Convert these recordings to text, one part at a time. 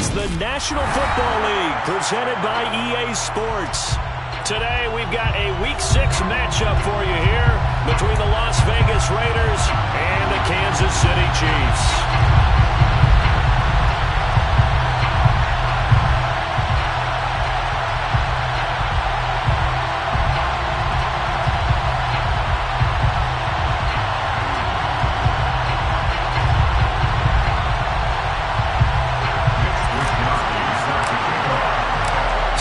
It's the National Football League presented by EA Sports. Today we've got a Week 6 matchup for you here between the Las Vegas Raiders and the Kansas City Chiefs.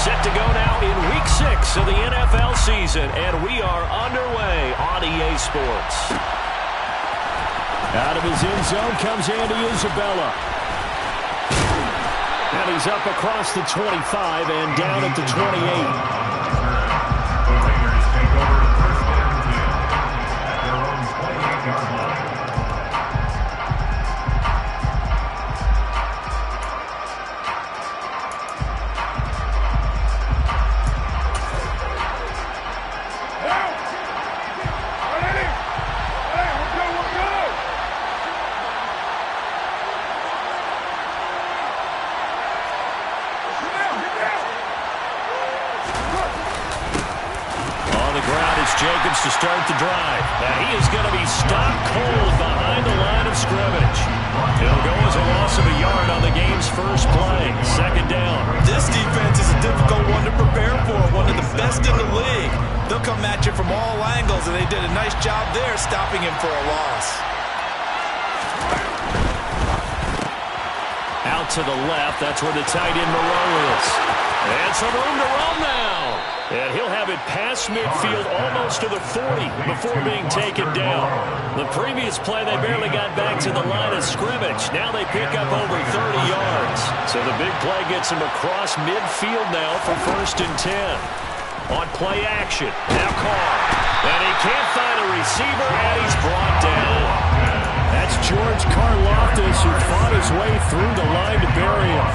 Set to go now in Week 6 of the NFL season, and we are underway on EA Sports. Out of his end zone comes Andy Isabella. And he's up across the 25 and down at the 28. Jacobs to start the drive. Now he is going to be stopped cold behind the line of scrimmage. He'll go as a loss of a yard on the game's first play. Second down. This defense is a difficult one to prepare for, one of the best in the league. They'll come at you from all angles, and they did a nice job there stopping him for a loss. Out to the left, that's where the tight end Moreau is. And some room to roam now. And he'll have it past midfield almost to the 40 before being taken down. The previous play, they barely got back to the line of scrimmage. Now they pick up over 30 yards. So the big play gets him across midfield now for 1st and 10. On play action, now Carr. And he can't find a receiver, and he's brought down. That's George Karlaftis, who fought his way through the line to bury him.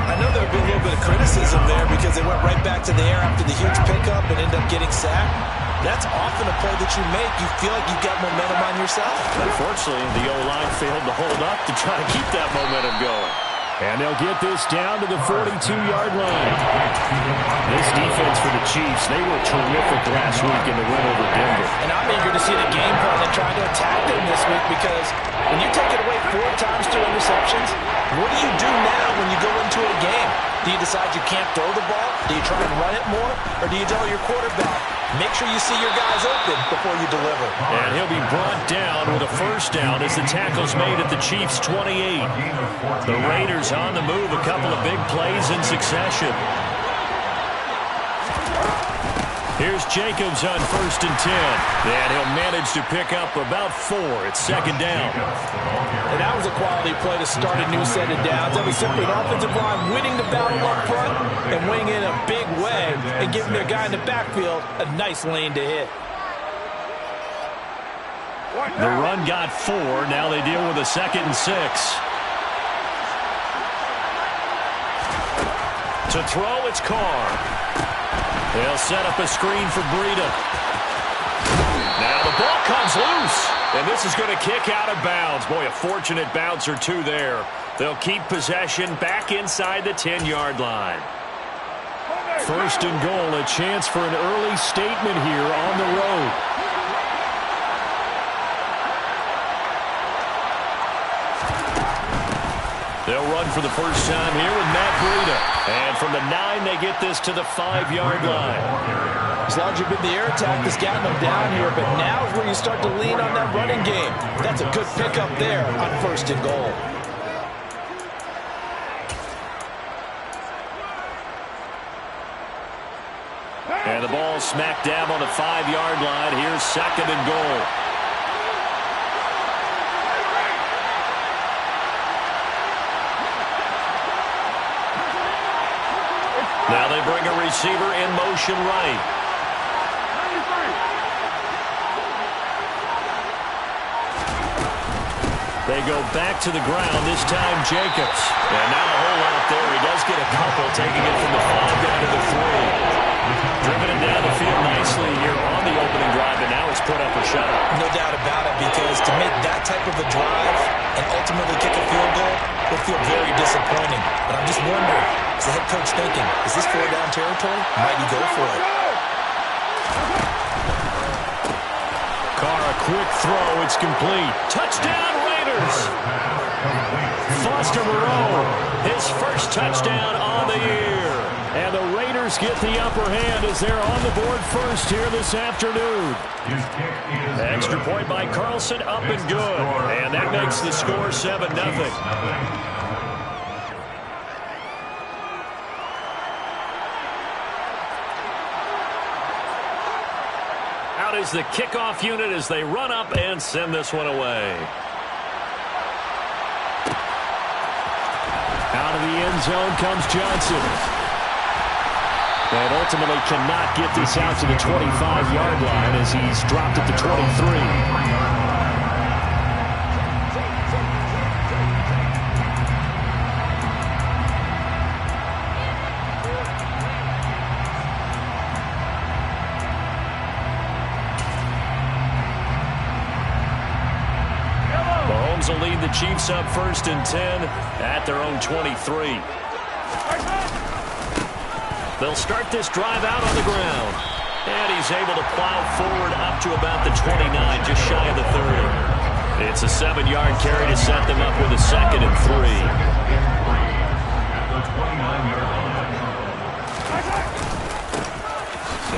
I know there'll be a little bit of criticism there because they went right back to the air after the huge pickup and ended up getting sacked. That's often a play that you make. You feel like you've got momentum on yourself. Unfortunately, the O-line failed to hold up to try to keep that momentum going. And they'll get this down to the 42-yard line. This defense for the Chiefs, they were terrific last week in the win over Denver. And I'm eager to see the game plan and try to attack them this week because when you take it away 4 times through interceptions, what do you do now when you go into a game? Do you decide you can't throw the ball? Do you try and run it more? Or do you tell your quarterback, make sure you see your guys open before you deliver? And he'll be brought down with a first down as the tackle's made at the Chiefs' 28. The Raiders on the move, a couple of big plays in succession. Here's Jacobs on 1st and 10. And he'll manage to pick up about 4 at 2nd down. And that was a quality play to start a new set of downs. That was simply an offensive line winning the battle up front and winning in a big way and giving their guy in the backfield a nice lane to hit. The run got 4. Now they deal with a 2nd and 6. To throw, it's Carr. They'll set up a screen for Breida. Now the ball comes loose, and this is going to kick out of bounds. Boy, a fortunate bounce or two there. They'll keep possession back inside the 10-yard line. 1st and goal, a chance for an early statement here on the road. They'll run for the first time here with Matt Breida. And from the 9, they get this to the 5-yard line. As long as you've been the air attack that's gotten them down here, but now is where you start to lean on that running game. That's a good pickup there on 1st and goal. And the ball smack dab on the 5-yard line. Here's 2nd and goal. Now they bring a receiver in motion right. They go back to the ground, this time Jacobs. And not a whole lot there. He does get a couple, taking it from the 5 down to the 3. Driven it down the field nicely here on the opening drive, and now it's put up or shut up. No doubt about it, because to make that type of a drive and ultimately kick a field goal would feel very disappointing. And And I'm just wondering, is the head coach thinking, is this 4-down territory? Might he go for it? Carr, a quick throw. It's complete. Touchdown, Raiders. Foster Moreau, his first touchdown on the year. And the Raiders get the upper hand as they're on the board first here this afternoon. Extra point by Carlson, up and good. And that makes the score 7-0. Out is the kickoff unit as they run up and send this one away. Out of the end zone comes Johnson. And ultimately cannot get this out to the 25-yard line as he's dropped at the 23. Mahomes will lead the Chiefs up 1st and 10 at their own 23. They'll start this drive out on the ground. And he's able to plow forward up to about the 29, just shy of the 30. It's a 7-yard carry to set them up with a 2nd and 3.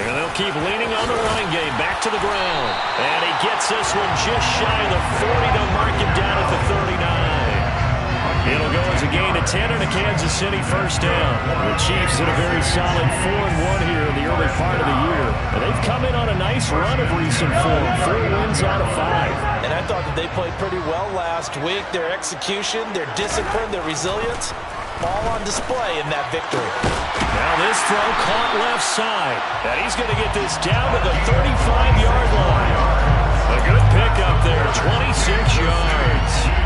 And they'll keep leaning on the running game. Back to the ground. And he gets this one just shy of the 40 to mark him down at the 39. It'll go as a gain of 10 and a Kansas City 1st down. The Chiefs in a very solid 4-1 here in the early part of the year. And they've come in on a nice run of recent form. 4 wins out of 5. And I thought that they played pretty well last week. Their execution, their discipline, their resilience, all on display in that victory. Now this throw caught left side. And he's going to get this down to the 35-yard line. A good pickup there, 26 yards.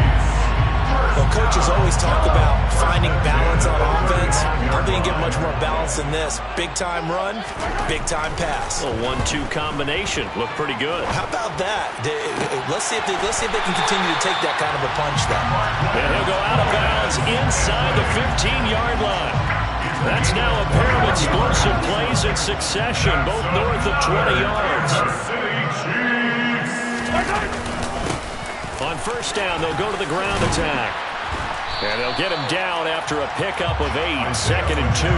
Well, coaches always talk about finding balance on offense. I think you get much more balance than this. Big-time run, big-time pass. A 1-2 combination. Looked pretty good. How about that? Let's see if they can continue to take that kind of a punch, then. And he'll go out of bounds inside the 15-yard line. That's now a pair of explosive plays in succession, both north of 20 yards. On 1st down, they'll go to the ground attack. And they'll get him down after a pickup of 8, 2nd and 2.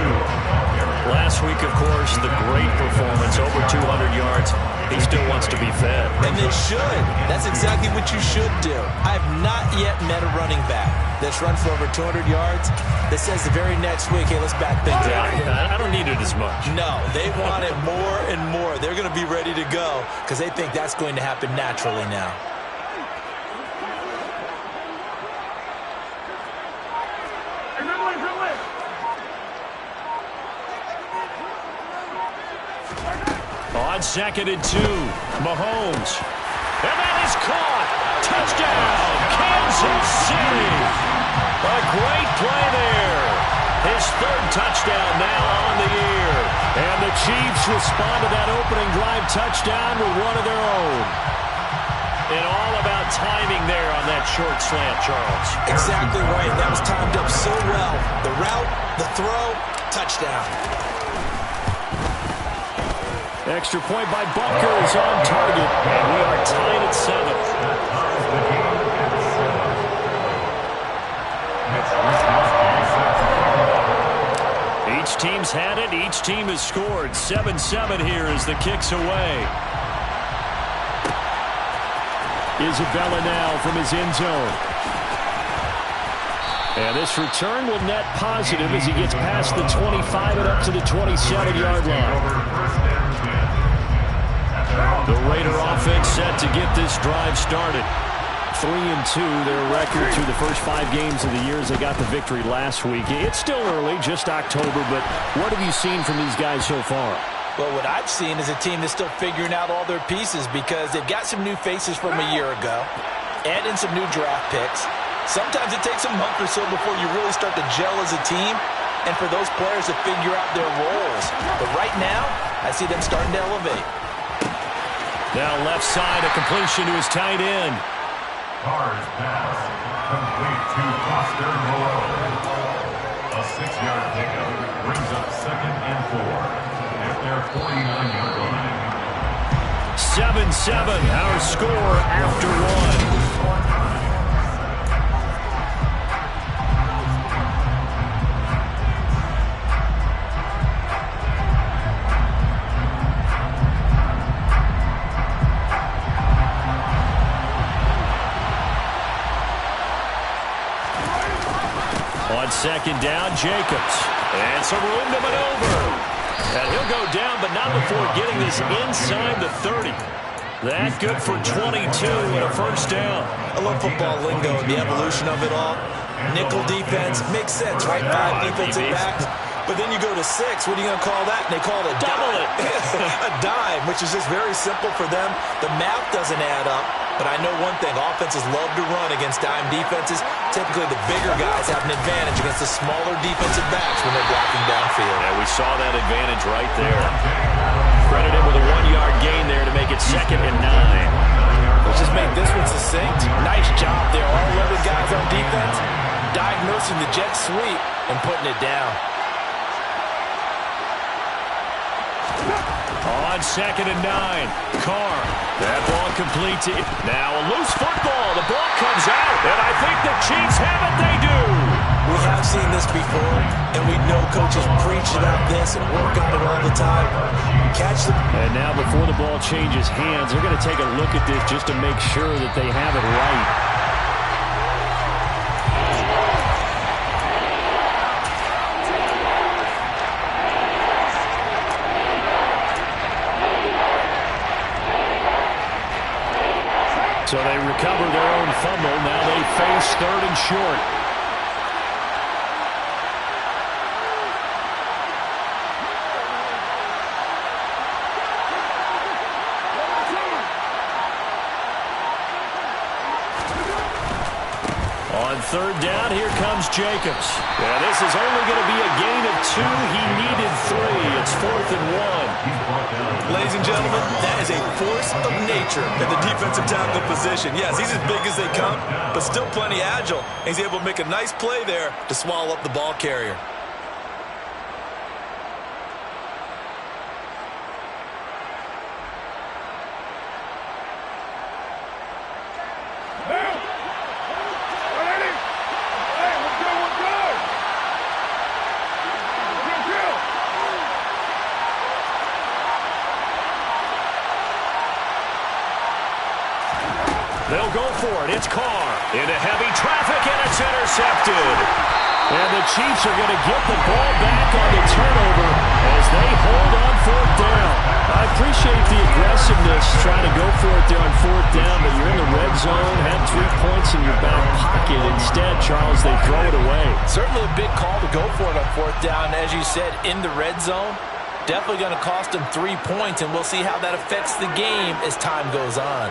Last week, of course, the great performance, over 200 yards. He still wants to be fed. And they should. That's exactly what you should do. I have not yet met a running back that's run for over 200 yards that says the very next week, hey, let's back things up. I don't need it as much. No, they want it more and more. They're going to be ready to go because they think that's going to happen naturally now. On 2nd and 2, Mahomes. And that is caught. Touchdown, Kansas City. A great play there. His 3rd touchdown now on the year. And the Chiefs respond to that opening drive touchdown with one of their own. And all about timing there on that short slant, Charles. Exactly right. That was timed up so well. The route, the throw, touchdown. Extra point by Bunker is on target, and we are tied at 7. Each team's had it. Each team has scored. 7-7 here as the kick's away. Isabella now from his end zone. And this return will net positive as he gets past the 25 and up to the 27-yard line. The Raider offense set to get this drive started. 3-2, their record through the first 5 games of the year as they got the victory last week. It's still early, just October, but what have you seen from these guys so far? Well, what I've seen is a team that's still figuring out all their pieces because they've got some new faces from a year ago, add in some new draft picks. Sometimes it takes a month or so before you really start to gel as a team and for those players to figure out their roles. But right now, I see them starting to elevate. Now left side, a completion to his tight end. Carr's pass complete to Foster Moreau. A 6-yard pickup brings up 2nd and 4 at their 49-yard line. 7-7, our score after one. On 2nd down, Jacobs. And some room to maneuver. And he'll go down, but not before getting this inside the 30. That good for 22 and a first down. I love football lingo and the evolution of it all. Nickel defense makes sense, right? 5 defensive backs. But then you go to 6. What are you going to call that? And they call it a double dime. A dime, which is just very simple for them. The math doesn't add up. But I know one thing, offenses love to run against dime defenses. Typically, the bigger guys have an advantage against the smaller defensive backs when they're blocking downfield. Yeah, we saw that advantage right there. Credit him with a 1-yard gain there to make it 2nd and 9. Let's just make this one succinct. Nice job there. All 11 guys on defense diagnosing the jet sweep and putting it down. On 2nd and 9, Carr. That ball complete to now a loose football. The ball comes out, and I think the Chiefs have it. They do. We have seen this before, and we know coaches preach about this and work on it all the time. Catch the... And now before the ball changes hands, they're going to take a look at this just to make sure that they have it right. So they recover their own fumble. Now they face 3rd and short. On 3rd down, here comes Jacobs. Yeah, this is only going to be a gain of 2. He needed 3. It's 4th and 1. Ladies and gentlemen, that is a force of nature in the defensive tackle position. Yes, he's as big as they come, but still plenty agile. He's able to make a nice play there to swallow up the ball carrier. They'll go for it. It's Carr into heavy traffic, and it's intercepted. And the Chiefs are going to get the ball back on the turnover as they hold on 4th down. I appreciate the aggressiveness trying to go for it there on 4th down, but you're in the red zone, had 3 points in your back pocket. Instead, Charles, they throw it away. Certainly a big call to go for it on 4th down. As you said, in the red zone, definitely going to cost them 3 points, and we'll see how that affects the game as time goes on.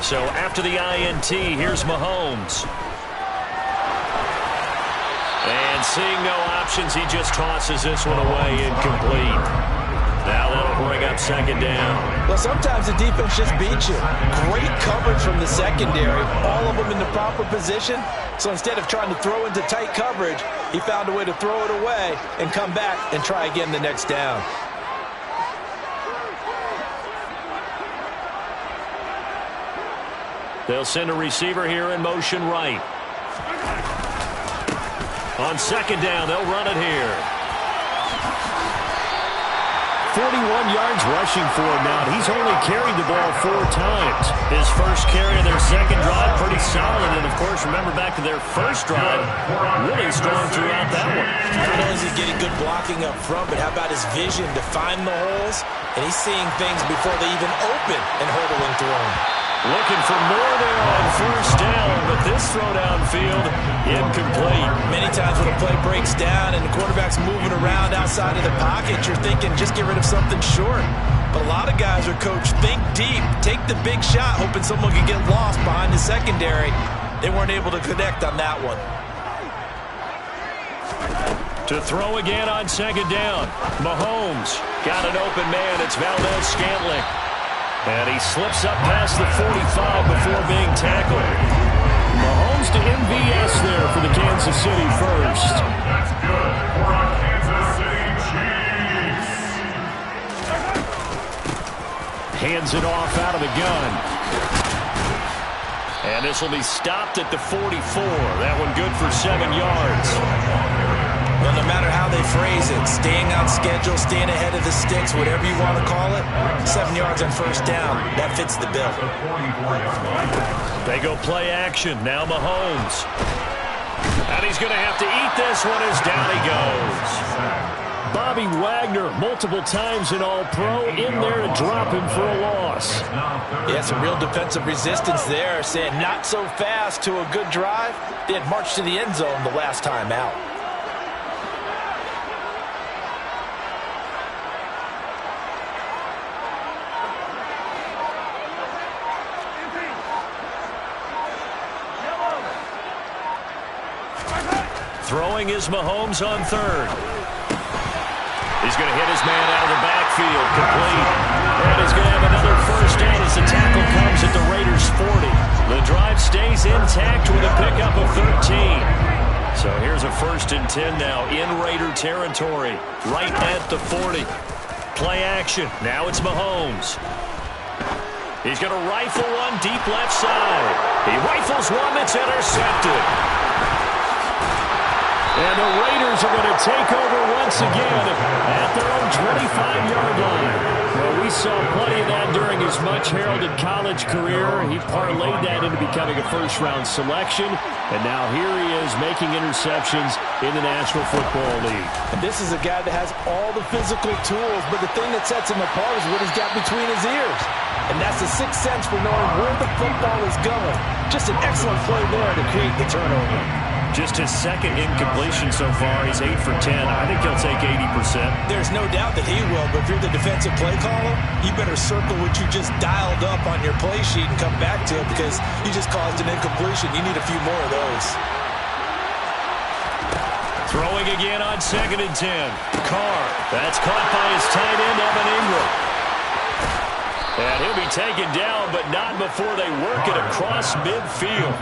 So after the INT, here's Mahomes. And seeing no options, he just tosses this one away, incomplete. Now that'll bring up 2nd down. Well, sometimes the defense just beats you. Great coverage from the secondary, all of them in the proper position. So instead of trying to throw into tight coverage, he found a way to throw it away and come back and try again the next down. They'll send a receiver here in motion right. On 2nd down, they'll run it here. 41 yards rushing for him now. He's only carried the ball 4 times. His first carry of their 2nd drive, pretty solid. And, of course, remember back to their first drive, really strong throughout that one. Not only is he getting good blocking up front, but how about his vision to find the holes? And he's seeing things before they even open and hurdling through them. Looking for more there on 1st down, but this throw downfield, incomplete. Many times when a play breaks down and the quarterback's moving around outside of the pocket, you're thinking just get rid of something short. But a lot of guys are coached, think deep, take the big shot, hoping someone can get lost behind the secondary. They weren't able to connect on that one. To throw again on 2nd down. Mahomes got an open man. It's Valdez-Scantling. And he slips up past the 45 before being tackled. Mahomes to MVS there for the Kansas City first. That's good for a Kansas City Chiefs. Hands it off out of the gun. And this will be stopped at the 44. That one good for 7 yards. Well, no matter how they phrase it, staying on schedule, staying ahead of the sticks, whatever you want to call it, 7 yards on first down, that fits the bill. They go play action. Now Mahomes. And he's going to have to eat this one as down he goes. Bobby Wagner, multiple times in All-Pro, in there to drop him for a loss. Yeah, some real defensive resistance there, saying not so fast to a good drive. They had marched to the end zone the last time out. Throwing is Mahomes on third. He's going to hit his man out of the backfield, complete. And he's going to have another first down as the tackle comes at the Raiders' 40. The drive stays intact with a pickup of 13. So here's a 1st and 10 now in Raider territory, right at the 40. Play action. Now it's Mahomes. He's going to rifle one deep left side. He rifles one that's intercepted. And the Raiders are going to take over once again at their own 25-yard line. Well, we saw plenty of that during his much-heralded college career. He parlayed that into becoming a first-round selection. And now here he is making interceptions in the National Football League. And this is a guy that has all the physical tools, but the thing that sets him apart is what he's got between his ears. And that's the sixth sense for knowing where the football is going. Just an excellent play there to create the turnover. Just his second incompletion so far. He's 8 for 10. I think he'll take 80%. There's no doubt that he will, but if you're the defensive play caller, you better circle what you just dialed up on your play sheet and come back to it because you just caused an incompletion. You need a few more of those. Throwing again on 2nd and 10. Carr. That's caught by his tight end, Evan Ingram. And he'll be taken down, but not before they work it across midfield.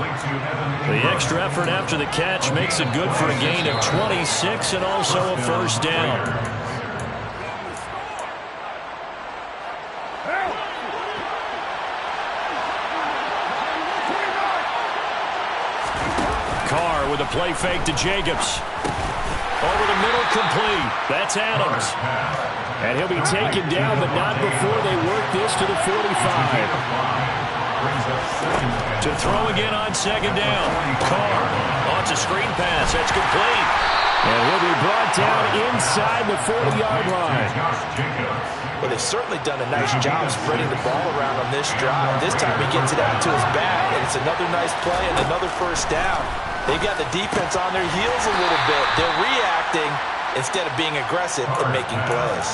The extra effort after the catch makes it good for a gain of 26 and also a first down. Carr with a play fake to Jacobs. Over the middle, complete. That's Adams. And he'll be taken down, but not before they work this to the 45. To throw again on 2nd down. Carr launches a screen pass. That's complete. And he'll be brought down inside the 40-yard line. Well, they've certainly done a nice job spreading the ball around on this drive. This time he gets it out to his back, and it's another nice play and another first down. They've got the defense on their heels a little bit. They're reacting instead of being aggressive and making plays.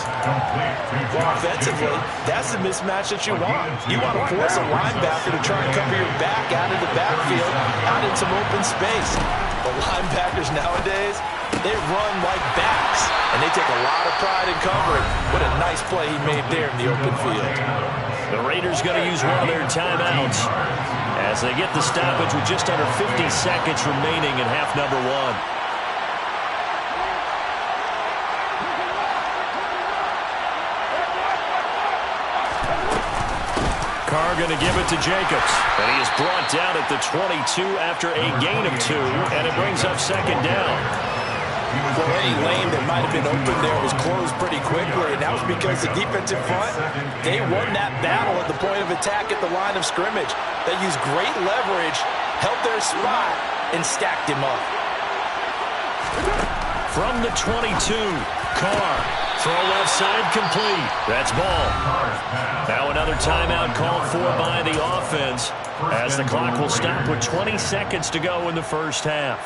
Offensively, that's the mismatch that you want. You want to force a linebacker to try and cover your back out of the backfield, out in some open space. The linebackers nowadays, they run like backs, and they take a lot of pride in covering. What a nice play he made there in the open field. The Raiders going to use one of their timeouts as they get the stoppage with just under 50 seconds remaining in half number 1. Carr going to give it to Jacobs. And he is brought down at the 22 after a gain of 2, and it brings up 2nd down. Well, any lane that might have been open there was closed pretty quickly, and that was because the defensive front, they won that battle at the point of attack at the line of scrimmage. They used great leverage, held their spot, and stacked him up. From the 22, Carr. Throw left side complete. That's ball. Now another timeout called for by the offense as the clock will stop with 20 seconds to go in the first half.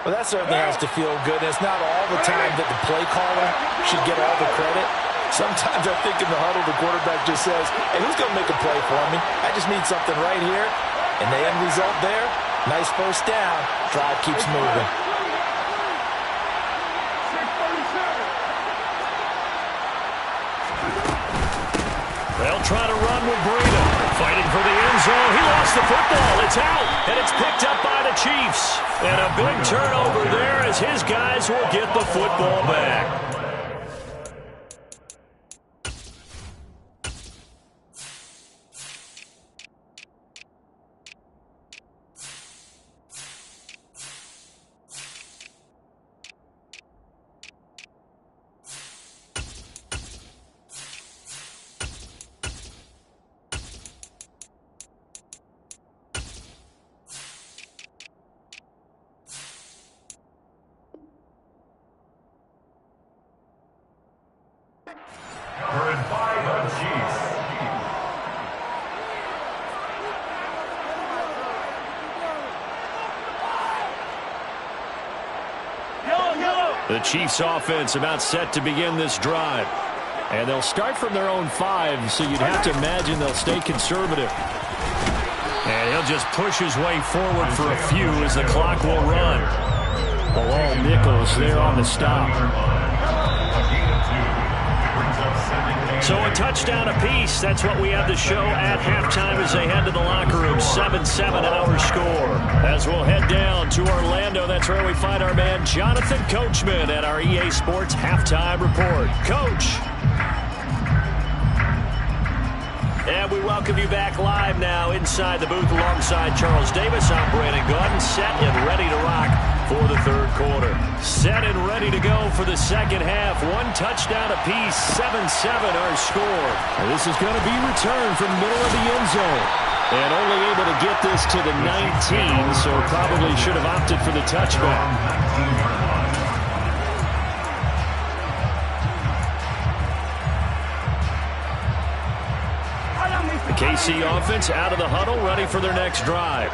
Well, that certainly has to feel good. It's not all the time that the play caller should get all the credit. Sometimes I think in the huddle, the quarterback just says, hey, who's going to make a play for me? I just need something right here. And the end result there, nice first down. Drive keeps moving. They'll try to run with Breida. Fighting for the end zone. He lost the football. It's out, and it's picked up by the Chiefs. And a big turnover there as his guys will get the football back. Covered by the Chiefs. The Chiefs offense about set to begin this drive. And they'll start from their own 5, so you'd have to imagine they'll stay conservative. And he'll just push his way forward for a few as the clock will run. Bilal Nichols there on the stop. So a touchdown apiece. That's what we have to show at halftime as they head to the locker room. 7-7 our score. As we'll head down to Orlando, that's where we find our man Jonathan Coachman at our EA Sports Halftime Report. Coach. And we welcome you back live now inside the booth alongside Charles Davis. I'm Brandon Gaudin, set and ready to rock for the third quarter. Set and ready to go for the second half. One touchdown apiece, 7-7 our score. And this is going to be returned from the middle of the end zone. And only able to get this to the 19, so probably should have opted for the touchback. The KC offense out of the huddle, ready for their next drive.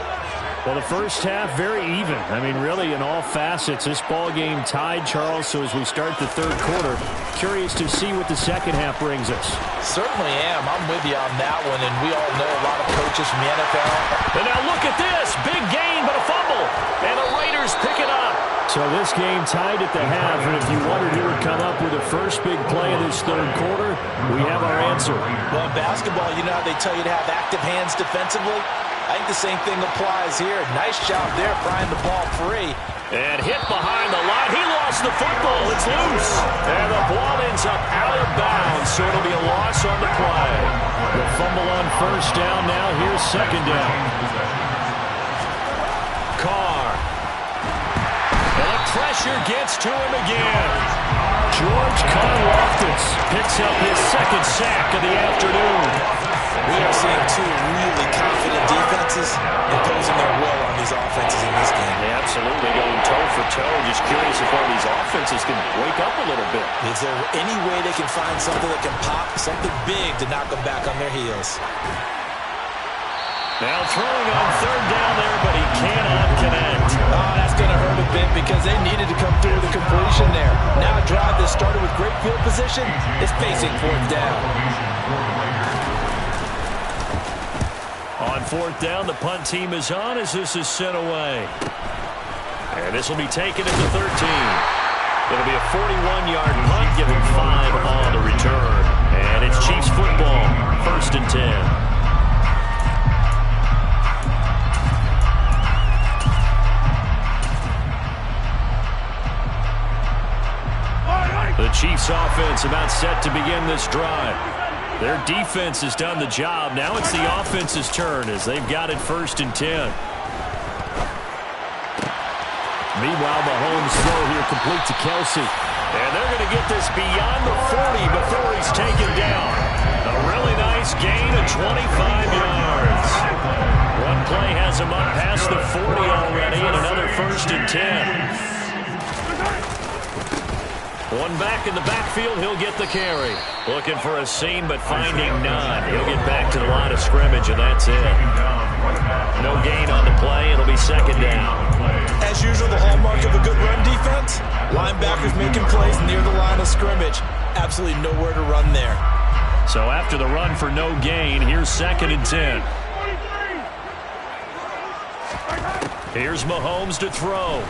Well, the first half, very even. I mean, really, in all facets, this ball game tied, Charles. So as we start the third quarter, curious to see what the second half brings us. Certainly am. I'm with you on that one, and we all know a lot of coaches from the NFL. And now look at this. Big gain, but a fumble. And the Raiders pick it up. So this game tied at the half, and if you wondered who would come up with the first big play of this third quarter, we have our answer. Well, in basketball, you know how they tell you to have active hands defensively? I think the same thing applies here. Nice job there, prying the ball free. And hit behind the line. He lost the football. It's loose. And the ball ends up out of bounds, so it'll be a loss on the play. The fumble on first down now. Here's second down. Carr. And the pressure gets to him again. George Karlaftis picks up his second sack of the afternoon. We are seeing two really confident defenses imposing their will on these offenses in this game. Yeah, absolutely, going toe for toe. Just curious if all these offenses can wake up a little bit. Is there any way they can find something that can pop, something big to knock them back on their heels? Now throwing on third down there, but he cannot connect. Oh, that's going to hurt a bit because they needed to come through with a completion there. Now a drive that started with great field position is facing fourth down. On fourth down, the punt team is on as this is sent away. And this will be taken at the 13. It'll be a 41-yard punt, giving 5 on the return. And it's Chiefs football, 1st and 10. The Chiefs offense about set to begin this drive. Their defense has done the job. Now it's the offense's turn as they've got it 1st and 10. Meanwhile, Mahomes' throw here complete to Kelsey. And they're going to get this beyond the 40 before he's taken down. A really nice gain of 25 yards. One play has him up past the 40 already, and another 1st and 10. One back in the backfield, he'll get the carry. Looking for a seam, but finding none. He'll get back to the line of scrimmage, and that's it. No gain on the play. It'll be 2nd down. As usual, the hallmark of a good run defense, linebackers making plays near the line of scrimmage. Absolutely nowhere to run there. So after the run for no gain, here's 2nd and 10. Here's Mahomes to throw.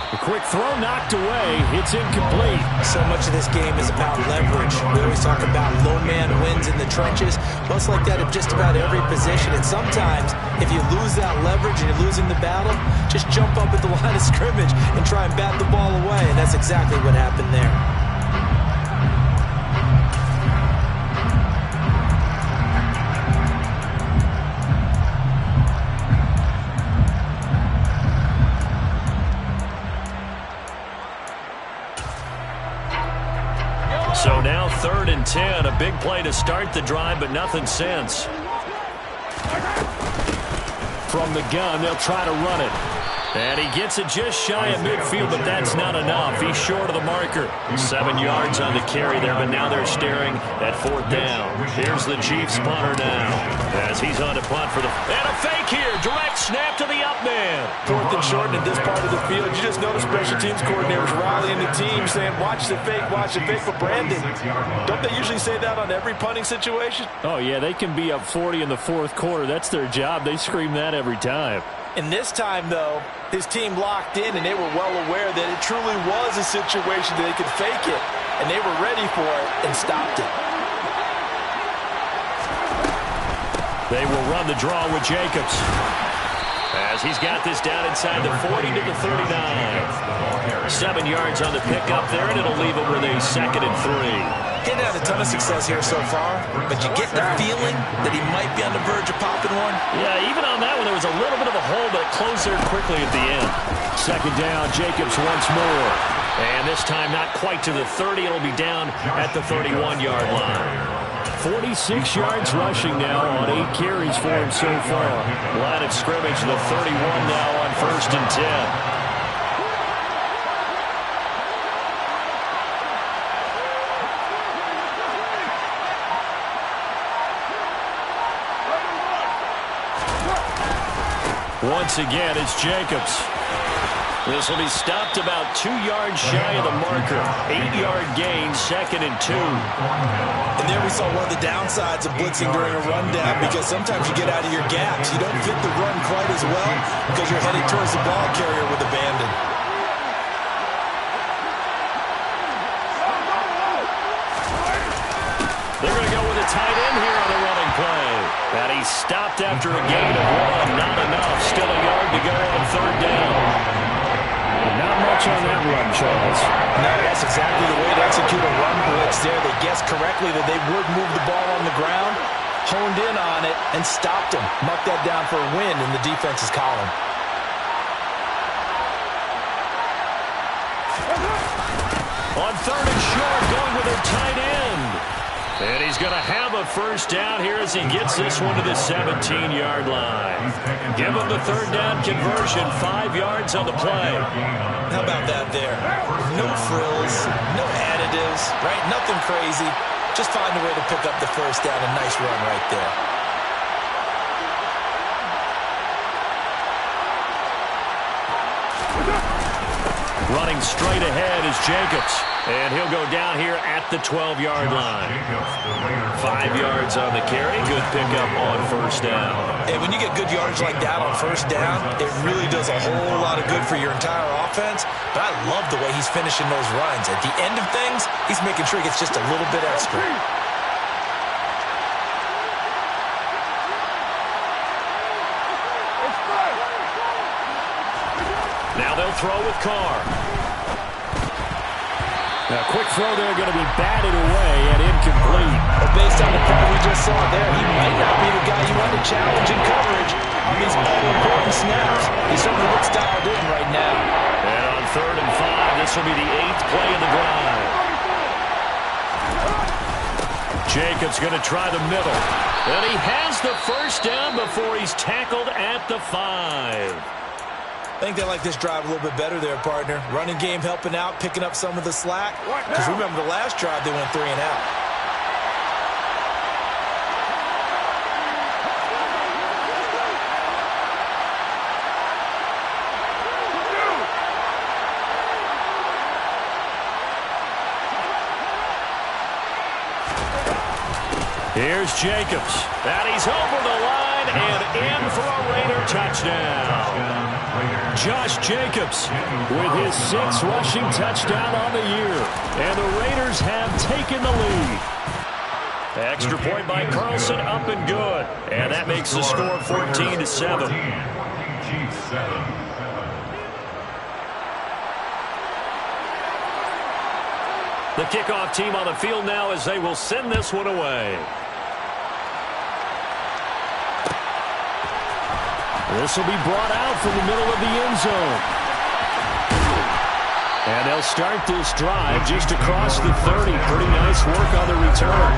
The quick throw knocked away. It's incomplete. So much of this game is about leverage. We always talk about low man wins in the trenches. Well, it's like that in just about every position. And sometimes, if you lose that leverage and you're losing the battle, just jump up at the line of scrimmage and try and bat the ball away. And that's exactly what happened there. So now 3rd and 10. A big play to start the drive, but nothing since. From the gun, they'll try to run it. And he gets it just shy of midfield, but that's not enough. He's short of the marker. 7 yards on the carry there, but now they're staring at 4th down. Here's the Chiefs punter now as he's on to punt for the... And a fake here. Direct snap to the up man. 4th and short in this part of the field. You just notice special teams coordinators rallying the team saying, watch the fake for Brandon. Don't they usually say that on every punting situation? Oh, yeah, they can be up 40 in the 4th quarter. That's their job. They scream that every time. And this time, though, his team locked in, and they were well aware that it truly was a situation that they could fake it, and they were ready for it and stopped it. They will run the draw with Jacobs as he's got this down inside the 40 to the 39. 7 yards on the pickup there, and it'll leave him with a 2nd and 3. He hadn't had a ton of success here so far, but you get the feeling that he might be on the verge of popping one. Yeah, even on that one, there was a little bit of a hole, but it closed there quickly at the end. 2nd down, Jacobs once more. And this time not quite to the 30. It'll be down at the 31-yard line. 46 yards rushing now on 8 carries for him so far. Line of scrimmage, the 31 now on 1st and 10. Once again, it's Jacobs. This will be stopped about 2 yards shy of the marker. 8-yard gain, 2nd and 2. And there we saw one of the downsides of blitzing during a rundown, because sometimes you get out of your gaps. You don't fit the run quite as well because you're headed towards the ball carrier with abandon. They're going to go with a tight end here on the running play. And he stopped after a gain of 1. Not enough. Still a yard to go on 3rd down. Not much on that run, Charles. No, that's exactly the way to execute a run blitz there. They guessed correctly that they would move the ball on the ground, honed in on it, and stopped him. Marked that down for a win in the defense's column. On 3rd and short, going with their tight end. And he's going to have a 1st down here as he gets this one to the 17-yard line. Give him the 3rd down conversion, 5 yards on the play. How about that there? No frills, no additives, right? Nothing crazy. Just find a way to pick up the 1st down. A nice run right there. Running straight ahead is Jacobs. And he'll go down here at the 12-yard line. 5 yards on the carry. Good pickup on 1st down. And when you get good yards like that on 1st down, it really does a whole lot of good for your entire offense. But I love the way he's finishing those runs. At the end of things, he's making sure he gets just a little bit extra. Now they'll throw with Carr. Now, quick throw there going to be batted away and incomplete. Well, based on the play we just saw there, he might not be the guy you want to challenge in coverage on these all-important snaps. He certainly looks dialed in right now. And on 3rd and 5, this will be the 8th play of the drive. Jacobs going to try the middle. And he has the 1st down before he's tackled at the 5. I think they like this drive a little bit better there, partner. Running game helping out, picking up some of the slack. Because remember the last drive, they went 3 and out. Here's Jacobs. And he's over the line and in for a Raider touchdown. Josh Jacobs with his 6th rushing touchdown on the year. And the Raiders have taken the lead. Extra point by Carlson, up and good. And that makes the score 14-7. The kickoff team on the field now as they will send this one away. This will be brought out from the middle of the end zone. And they'll start this drive just across the 30. Pretty nice work on the return.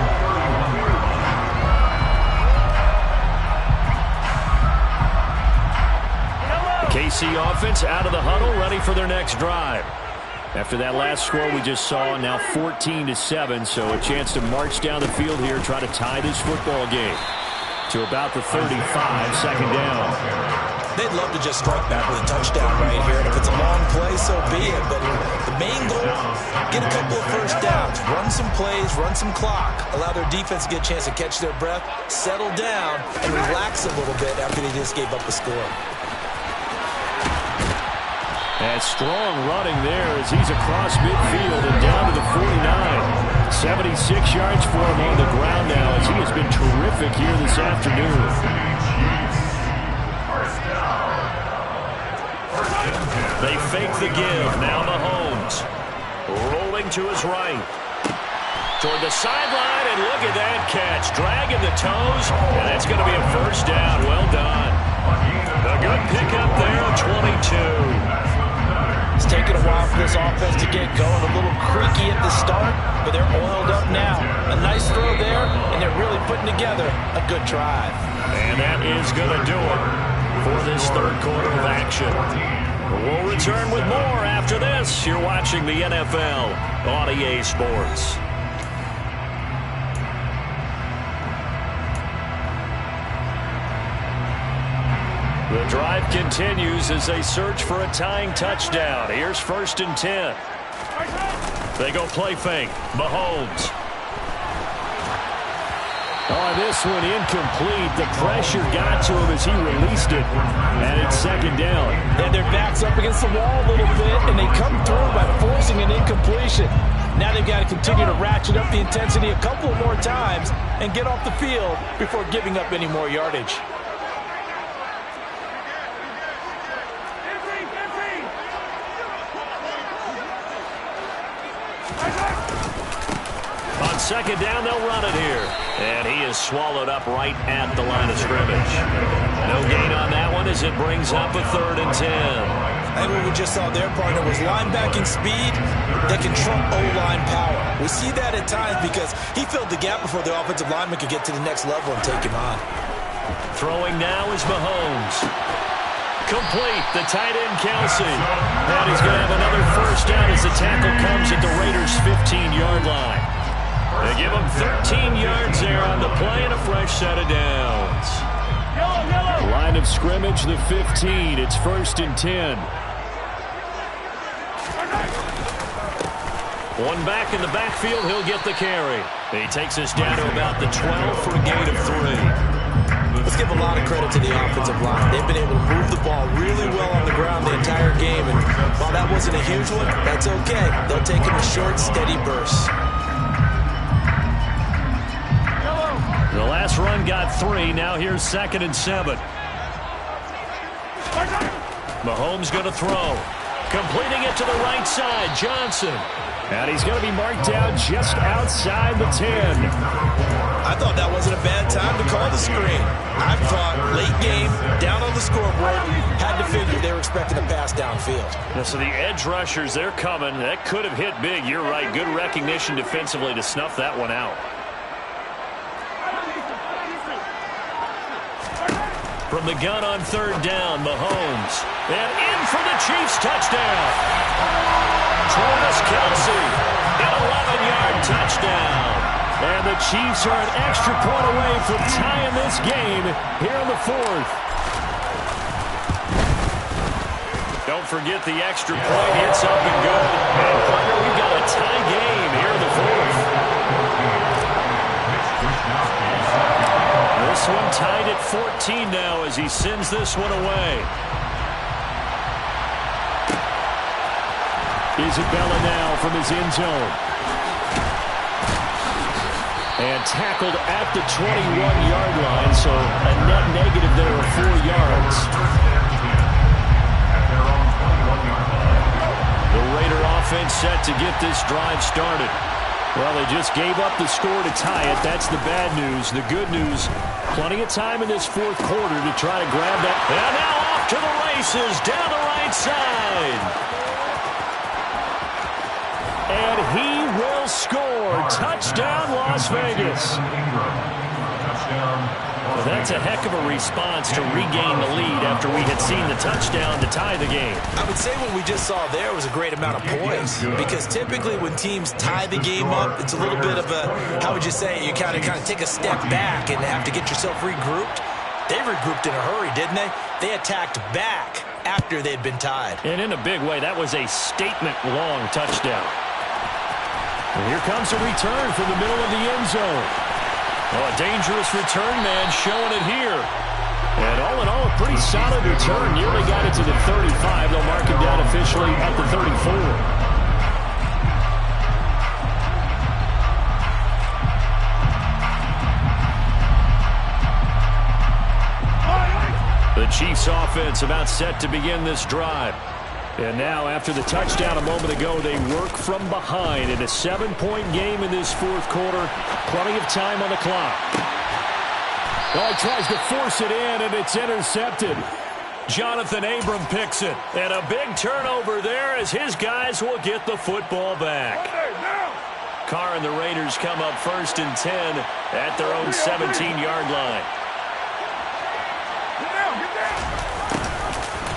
KC offense out of the huddle, ready for their next drive. After that last score we just saw, now 14-7, so a chance to march down the field here, try to tie this football game to about the 35, second down. They'd love to just strike back with a touchdown right here, and if it's a long play, so be it. But the main goal, get a couple of first downs, run some plays, run some clock, allow their defense to get a chance to catch their breath, settle down, and relax a little bit after they just gave up a score. And strong running there as he's across midfield and down to the 49. 76 yards for him on the ground now as he has been terrific here this afternoon. They fake the give. Now Mahomes rolling to his right. Toward the sideline, and look at that catch. Dragging the toes, and that's going to be a first down. Well done. A good pickup there, 22. It's taken a while for this offense to get going. A little creaky at the start, but they're oiled up now. A nice throw there, and they're really putting together a good drive. And that is going to do it for this third quarter of action. We'll return with more after this. You're watching the NFL on EA Sports. The drive continues as they search for a tying touchdown. Here's 1st and 10. They go play fake. Mahomes. Oh, this one incomplete. The pressure got to him as he released it. And it's second down. And their back's up against the wall a little bit, and they come through by forcing an incompletion. Now they've got to continue to ratchet up the intensity a couple more times and get off the field before giving up any more yardage. On second down, they'll run it here. And he is swallowed up right at the line of scrimmage. No gain on that one as it brings up a 3rd and 10. And what we just saw there, partner, was linebacking speed that can trump O-line power. We see that at times because he filled the gap before the offensive lineman could get to the next level and take him on. Throwing now is Mahomes. Complete, the tight end Kelsey. And he's going to have another first down as the tackle comes at the Raiders' 15-yard line. They give him 13 yards there on the play and a fresh set of downs. Line of scrimmage, the 15. It's 1st and 10. One back in the backfield, he'll get the carry. He takes us down to about the 12 for a gain of 3. Let's give a lot of credit to the offensive line. They've been able to move the ball really well on the ground the entire game. And while that wasn't a huge one, that's okay. They'll take them in short, steady bursts. The last run got 3. Now here's 2nd and 7. Mahomes going to throw. Completing it to the right side. Johnson. And he's going to be marked down just outside the 10. I thought that wasn't a bad time to call the screen. I thought late game, down on the scoreboard, had to figure they were expecting a pass downfield. Yeah, so the edge rushers, they're coming. That could have hit big. You're right. Good recognition defensively to snuff that one out. From the gun on 3rd down, Mahomes. And in for the Chiefs touchdown. Travis Kelce, an 11-yard touchdown. And the Chiefs are an extra point away from tying this game here in the 4th. Don't forget the extra point hits up and good. And partner, we've got a tie game here in the 4th. This one tied at 14 now as he sends this one away. Isabella now from his end zone. And tackled at the 21-yard line, so a net negative there of 4 yards. The Raider offense set to get this drive started. Well, they just gave up the score to tie it. That's the bad news. The good news, plenty of time in this fourth quarter to try to grab that. And now off to the races down the right side. And he will score. Touchdown, Las Vegas. Well, that's a heck of a response to regain the lead after we had seen the touchdown to tie the game. I would say what we just saw there was a great amount of poise, because typically when teams tie the game up, it's a little bit of a, how would you say, you kind of take a step back and have to get yourself regrouped. They regrouped in a hurry, didn't they? They attacked back after they'd been tied. And in a big way, that was a statement-long touchdown. And here comes a return from the middle of the end zone. Oh, a dangerous return man showing it here. And all in all, a pretty solid return. Nearly got it to the 35. They'll mark him down officially at the 34. The Chiefs offense about set to begin this drive. And now, after the touchdown a moment ago, they work from behind in a 7-point game in this fourth quarter. Plenty of time on the clock. Oh, he tries to force it in, and it's intercepted. Jonathan Abram picks it. And a big turnover there as his guys will get the football back. Carr and the Raiders come up 1st and 10 at their own 17-yard line.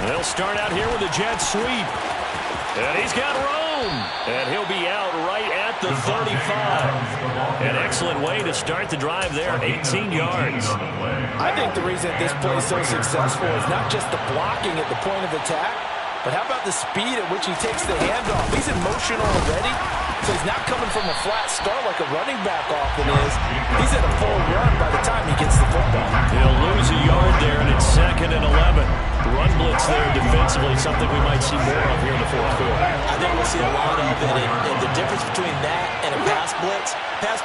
They'll start out here with a jet sweep. And he's got room. And he'll be out right at the 35. An excellent way to start the drive there, 18 yards. I think the reason this play is so successful is not just the blocking at the point of attack, but how about the speed at which he takes the handoff? He's in motion already, so he's not coming from a flat start like a running back often is. He's at a full run by the time he gets the football. He'll lose a yard there, and it's 2nd and 11. Run blitz there defensively, something we might see more of here in the fourth quarter. I think we'll see a lot of it, and the difference between that and a pass blitz,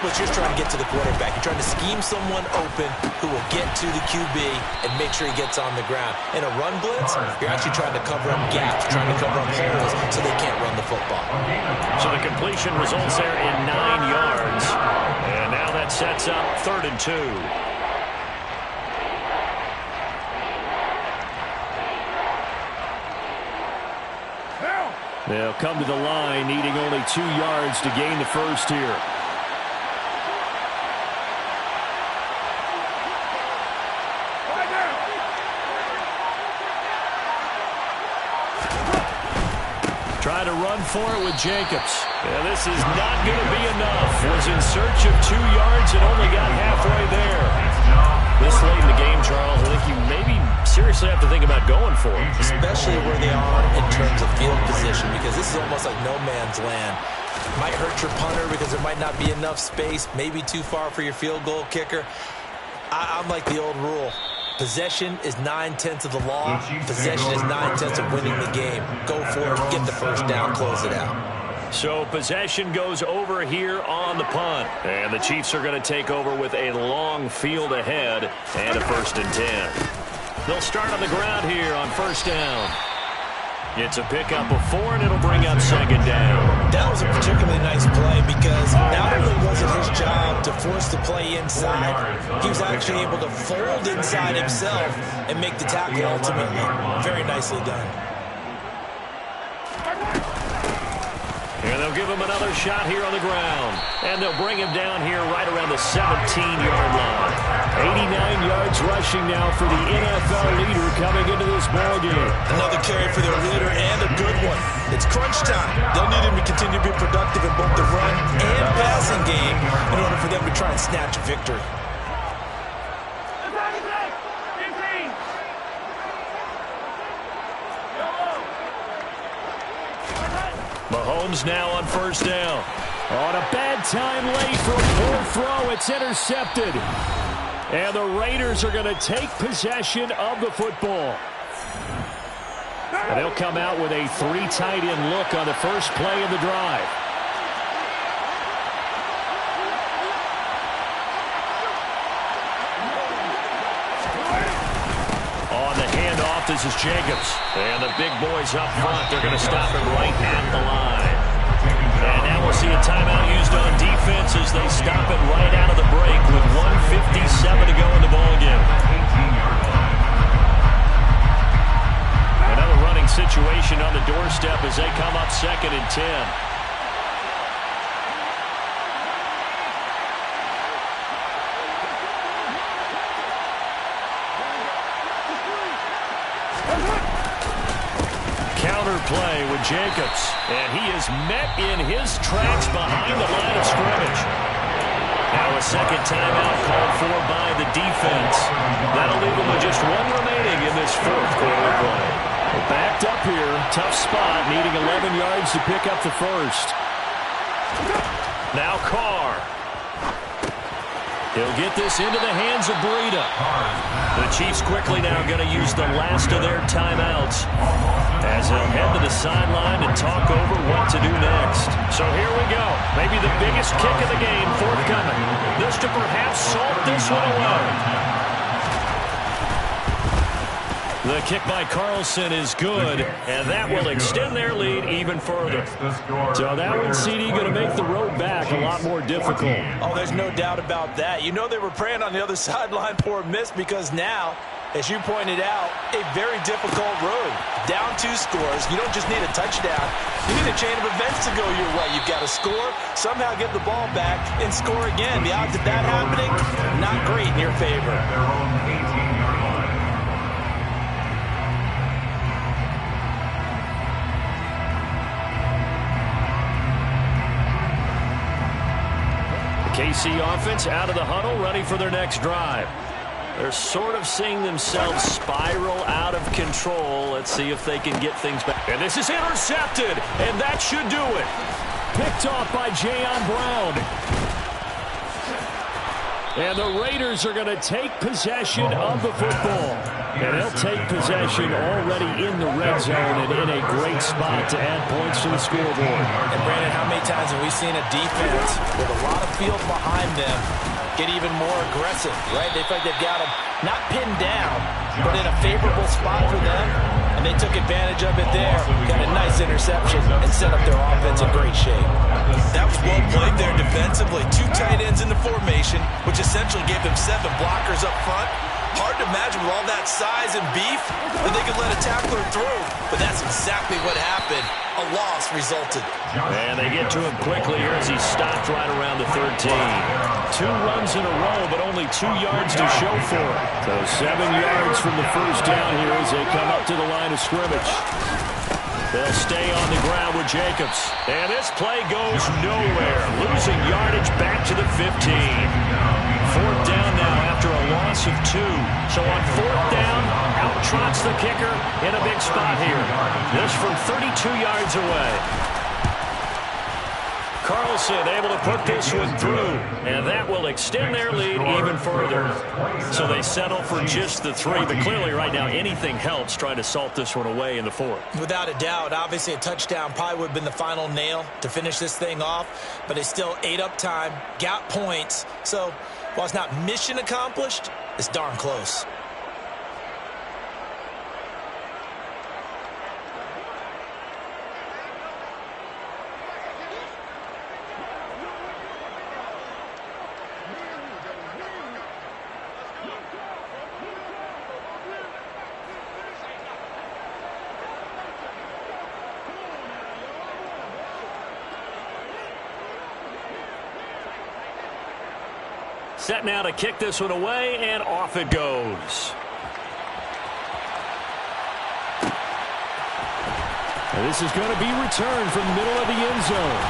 you're just trying to get to the quarterback. You're trying to scheme someone open who will get to the QB and make sure he gets on the ground. In a run blitz, you're actually trying to cover up gaps, trying to cover up holes so they can't run the football. So the completion results there in 9 yards. And now that sets up 3rd and 2. They'll come to the line, needing only 2 yards to gain the first here. Try to run for it with Jacobs. Yeah, this is not going to be enough. Was in search of 2 yards and only got halfway there. This late in the game, Charles, I think you maybe seriously have to think about going for it. Especially where they are in terms of field position, because this is almost like no man's land. Might hurt your punter because there might not be enough space, maybe too far for your field goal kicker. I'm like the old rule. Possession is 9/10 of the law. Possession is 9/10 of winning the game. Go for it, get the first down, close it out. So possession goes over here on the punt. And the Chiefs are going to take over with a long field ahead and a 1st and 10. They'll start on the ground here on 1st down. It's a pickup of 4, and it'll bring up 2nd down. That was a particularly nice play because not only was it his job to force the play inside, he was actually able to fold inside himself and make the tackle ultimately. Very nicely done. And they'll give him another shot here on the ground. And they'll bring him down here right around the 17-yard line. 89 yards rushing now for the NFL leader coming into this ballgame. Another carry for their leader and a good one. It's crunch time. They'll need him to continue to be productive in both the run and passing game in order for them to try and snatch a victory. Mahomes now on 1st down. On a bad time late for a poor throw. It's intercepted. And the Raiders are going to take possession of the football. And they'll come out with a 3 tight end look on the first play of the drive. On the handoff, this is Jacobs. And the big boys up front, they're going to stop him right at the line. And now we'll see a timeout used on defense as they stop it right out of the break with 1:57 to go in the ballgame. Another running situation on the doorstep as they come up 2nd and 10. Counter play with Jacobs, and he is met in his tracks behind the line of scrimmage. Now a second timeout called for by the defense. That'll leave them with just 1 remaining in this 4th quarter play. Well, backed up here, tough spot, needing 11 yards to pick up the first. Now Carr. He'll get this into the hands of Breida. The Chiefs quickly now going to use the last of their timeouts as they'll head to the sideline and talk over what to do next. So here we go. Maybe the biggest kick of the game forthcoming. This to perhaps salt this one away. The kick by Carlson is good, and that will extend their lead even further. So that one, CD, going to make the road back a lot more difficult. Oh, there's no doubt about that. You know they were praying on the other sideline for a miss because now, as you pointed out, a very difficult road. Down 2 scores. You don't just need a touchdown. You need a chain of events to go your way. You've got to score, somehow get the ball back, and score again. The odds of that happening, not great in your favor. KC offense out of the huddle, ready for their next drive. They're sort of seeing themselves spiral out of control. Let's see if they can get things back. And this is intercepted, and that should do it. Picked off by Jayon Brown. And the Raiders are going to take possession of the football. And they'll take possession already in the red zone and in a great spot to add points to the scoreboard. And Brandon, how many times have we seen a defense with a lot of field behind them get even more aggressive, right? They feel like they've got them not pinned down, but in a favorable spot for them. And they took advantage of it there. Got a nice interception and set up their offense in great shape. That was well played there defensively. 2 tight ends in the formation, which essentially gave them 7 blockers up front. Hard to imagine with all that size and beef that they could let a tackler through. But that's exactly what happened. A loss resulted. And they get to him quickly here as he stopped right around the 13. 2 runs in a row, but only 2 yards to show for it. So 7 yards from the first down here as they come up to the line of scrimmage. They'll stay on the ground with Jacobs. And this play goes nowhere. Losing yardage back to the 15. 4th down now after a loss of 2. So on 4th down, out trots the kicker in a big spot here. This from 32 yards away. Carlson able to put this one through, and that will extend their lead even further. So they settle for just the 3, but clearly right now anything helps trying to salt this one away in the 4th. Without a doubt, obviously a touchdown probably would have been the final nail to finish this thing off, but it's still ate up time, got points. So while it's not mission accomplished, it's darn close. Set now to kick this one away, and off it goes. And this is going to be returned from the middle of the end zone.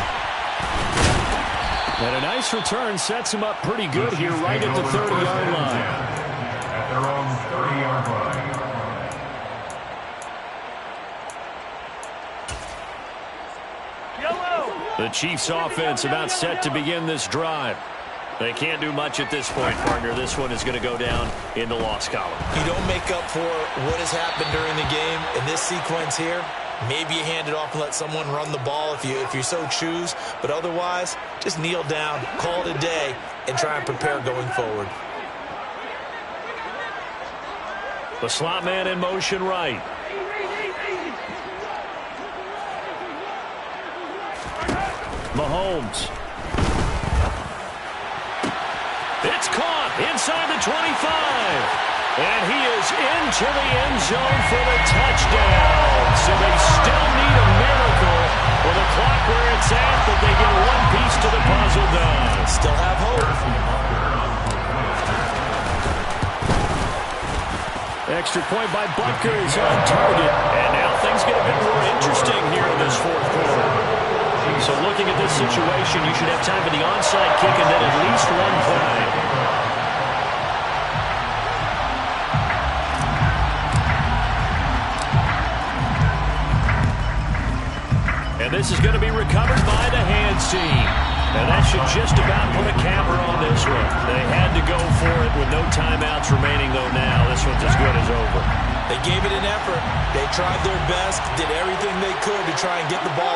And a nice return sets him up pretty good here right at the 30-yard line. At their own 30-yard line. The Chiefs offense about set to begin this drive. They can't do much at this point, partner. This one is going to go down in the loss column. You don't make up for what has happened during the game in this sequence here. Maybe you hand it off and let someone run the ball if you so choose. But otherwise, just kneel down, call it a day, and try and prepare going forward. The slot man in motion right. Mahomes. It's caught inside the 25. And he is into the end zone for the touchdown. So they still need a miracle with the clock where it's at, but they get one piece to the puzzle done. Still have hope. Extra point by Butker is on target. And now things get a bit more interesting here in this fourth quarter. So looking at this situation, you should have time for the onside kick and then at least one play. And this is going to be recovered by the hands team. And that should just about put a capper on this one. They had to go for it with no timeouts remaining, though now. This one's as good as over. They gave it an effort. They tried their best, did everything they could to try and get the ball